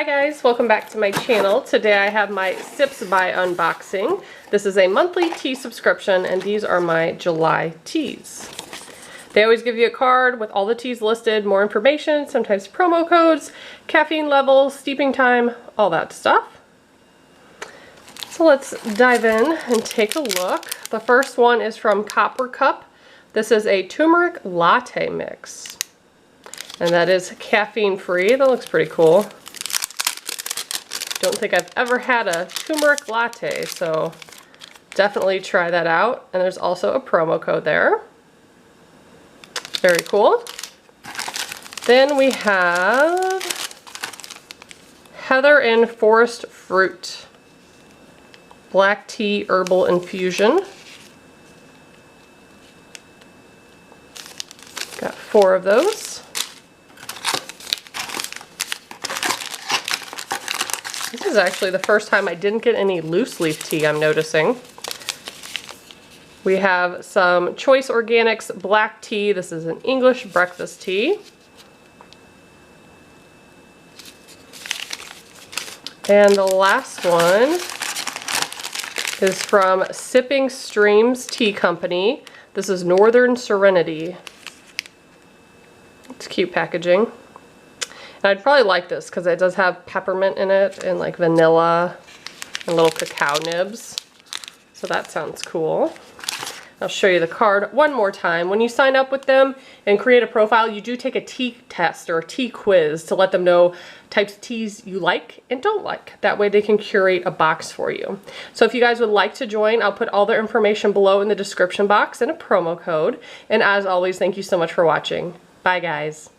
Hi guys, welcome back to my channel. Today I have my Sips by unboxing. This is a monthly tea subscription and these are my July teas. They always give you a card with all the teas listed, more information, sometimes promo codes, caffeine levels, steeping time, all that stuff. So let's dive in and take a look. The first one is from Copper Cup. This is a turmeric latte mix. And that is caffeine free. That looks pretty cool. Don't think I've ever had a turmeric latte, so definitely try that out. And there's also a promo code there. Very cool. Then we have Heather and Forest Fruit Black Tea Herbal Infusion. Got 4 of those. This is actually the first time I didn't get any loose leaf tea, I'm noticing. We have some Choice Organics black tea. This is an English breakfast tea. And the last one is from Sipping Streams Tea Company. This is Northern Serenity. It's cute packaging. And I'd probably like this because it does have peppermint in it and like vanilla and little cacao nibs. So that sounds cool. I'll show you the card one more time. When you sign up with them and create a profile, you do take a tea test or a tea quiz to let them know types of teas you like and don't like. That way they can curate a box for you. So if you guys would like to join, I'll put all their information below in the description box and a promo code. And as always, thank you so much for watching. Bye guys.